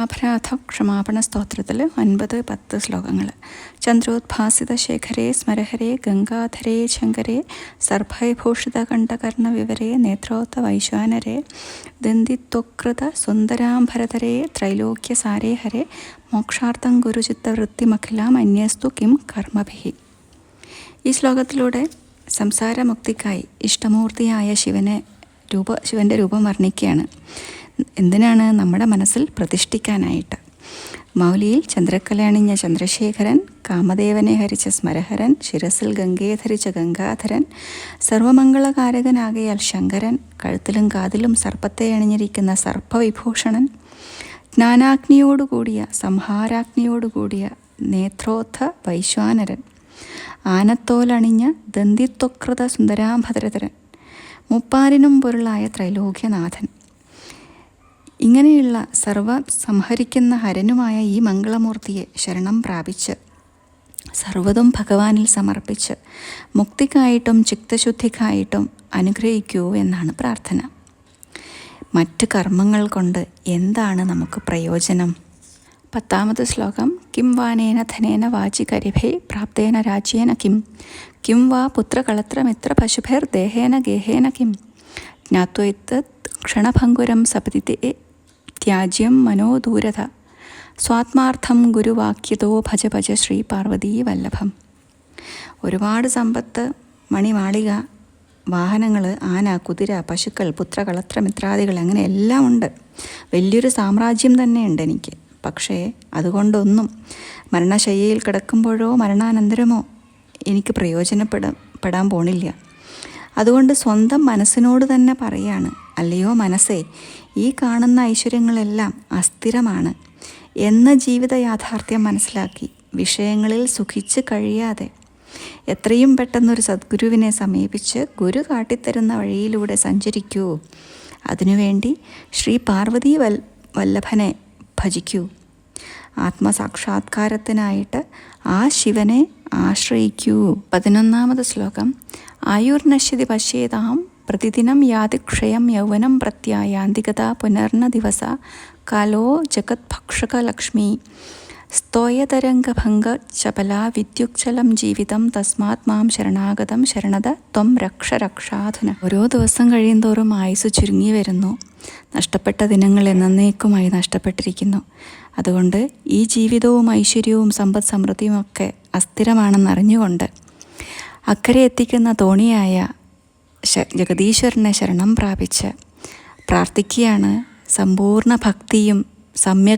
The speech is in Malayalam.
പാപാപരാധ ക്ഷമാപണ സ്തോത്രത്തിൽ 9-10 ശ്ലോകങ്ങൾ. ചന്ദ്രോദ്ഭാസിത ശേഖരേ സ്മരഹരേ ഗംഗാധരേ ശങ്കരേ സർഭൈഭൂഷിത കണ്ഠകർണ വിവരേ നേത്രോത്ത വൈശ്വാനരേ ദന്തിത്വകൃത സുന്ദരാംഭരധരേ ത്രൈലോക്യസാരേ ഹരേ മോക്ഷാർത്ഥം ഗുരുചിത്തവൃത്തിമഖിലാം അന്യസ്തു കിം കർമ്മഭിഹി. ഈ ശ്ലോകത്തിലൂടെ സംസാരമുക്തിക്കായി ഇഷ്ടമൂർത്തിയായ ശിവൻ്റെ രൂപം വർണ്ണിക്കുകയാണ്. എന്തിനാണ്? നമ്മുടെ മനസ്സിൽ പ്രതിഷ്ഠിക്കാനായിട്ട്. മൗലിയിൽ ചന്ദ്രക്കല അണിഞ്ഞ ചന്ദ്രശേഖരൻ, കാമദേവനെ ഹരിച്ച സ്മരഹരൻ, ശിരസിൽ ഗംഗയെ ധരിച്ച ഗംഗാധരൻ, സർവമംഗളകാരകനാകയാൽ ശങ്കരൻ, കഴുത്തിലും കാതിലും സർപ്പത്തെ അണിഞ്ഞിരിക്കുന്ന സർപ്പവിഭൂഷണൻ, ജ്ഞാനാഗ്നിയോടുകൂടിയ സംഹാരാഗ്നിയോടുകൂടിയ നേത്രോത്ഥ വൈശ്വാനരൻ, ആനത്തോലണിഞ്ഞ ദന്തിത്വകൃത സുന്ദരാംഭദ്രധരൻ, മുപ്പാരിനും പൊരുളായ ത്രൈലോക്യനാഥൻ. ഇങ്ങനെയുള്ള സർവ സംഹരിക്കുന്ന ഹരനുമായ ഈ മംഗളമൂർത്തിയെ ശരണം പ്രാപിച്ച് സർവ്വതും ഭഗവാനിൽ സമർപ്പിച്ച് മുക്തിക്കായിട്ടും ചിത്തശുദ്ധിക്കായിട്ടും അനുഗ്രഹിക്കൂ എന്നാണ് പ്രാർത്ഥന. മറ്റ് കർമ്മങ്ങൾ കൊണ്ട് എന്താണ് നമുക്ക് പ്രയോജനം? 10ാമത് ശ്ലോകം. കിം വാനേന ധനേന വാചി കരിഭേ പ്രാപ്തേന രാജ്യേന കിം വാ പുത്രകളത്രമിത്ര പശുഭേർദേഹേന ഗേഹേന കിം ജ്ഞാത്വൈത്തത് ക്ഷണഭംഗുരം സപതിതേ ത്യാജ്യം മനോദൂരത സ്വാത്മാർത്ഥം ഗുരുവാക്യതോ ഭജ ഭജ ശ്രീ പാർവതീ വല്ലഭം. ഒരുപാട് സമ്പത്ത്, മണിമാളിക, വാഹനങ്ങൾ, ആന, കുതിര, പശുക്കൾ, പുത്രകളത്രമിത്രാദികൾ, അങ്ങനെ എല്ലാം ഉണ്ട്. വലിയൊരു സാമ്രാജ്യം തന്നെയുണ്ട് എനിക്ക്. പക്ഷേ അതുകൊണ്ടൊന്നും മരണശയ്യയിൽ കിടക്കുമ്പോഴോ മരണാനന്തരമോ എനിക്ക് പ്രയോജനപ്പെടാൻ പോണില്ല. അതുകൊണ്ട് സ്വന്തം മനസ്സിനോട് തന്നെ പറയാണ്, അല്ലയോ മനസ്സേ, ഈ കാണുന്ന ഐശ്വര്യങ്ങളെല്ലാം അസ്ഥിരമാണ് എന്ന ജീവിത യാഥാർത്ഥ്യം മനസ്സിലാക്കി വിഷയങ്ങളിൽ സുഖിച്ച് കഴിയാതെ എത്രയും പെട്ടെന്നൊരു സദ്ഗുരുവിനെ സമീപിച്ച് ഗുരു കാട്ടിത്തരുന്ന വഴിയിലൂടെ സഞ്ചരിക്കൂ. അതിനുവേണ്ടി ശ്രീ പാർവതീ വല്ലഭനെ ഭജിക്കൂ. ആത്മസാക്ഷാത്കാരത്തിനായിട്ട് ആ ശിവനെ ആശ്രയിക്കൂ. 11ാമത് ശ്ലോകം. ആയുർനശ്യതി പശ്യേതാം പ്രതിദിനം യാതി ക്ഷയം യൗവനം പ്രത്യായാന്തികതാ പുനർന ദിവസ കാലോ ജഗത്ഭക്ഷകലക്ഷ്മി സ്തോയതരംഗഭംഗ ചപലാ വിദ്യുക്ചലം ജീവിതം തസ്മാത് മാം ശരണാഗതം ശരണത ത്വം രക്ഷ രക്ഷാധുന. ഓരോ ദിവസം കഴിയുന്തോറും ആയുസ് ചുരുങ്ങി വരുന്നു. നഷ്ടപ്പെട്ട ദിനങ്ങൾ എന്നേക്കുമായി നഷ്ടപ്പെട്ടിരിക്കുന്നു. അതുകൊണ്ട് ഈ ജീവിതവും ഐശ്വര്യവും സമ്പദ് സമൃദ്ധിയുമൊക്കെ അസ്ഥിരമാണെന്നറിഞ്ഞുകൊണ്ട് അക്കരെ എത്തിക്കുന്ന തോണിയായ ജഗദീശ്വരനെ ശരണം പ്രാപിച്ച് പ്രാർത്ഥിക്കുകയാണ്. സമ്പൂർണ്ണ ഭക്തിയും സമ്യക്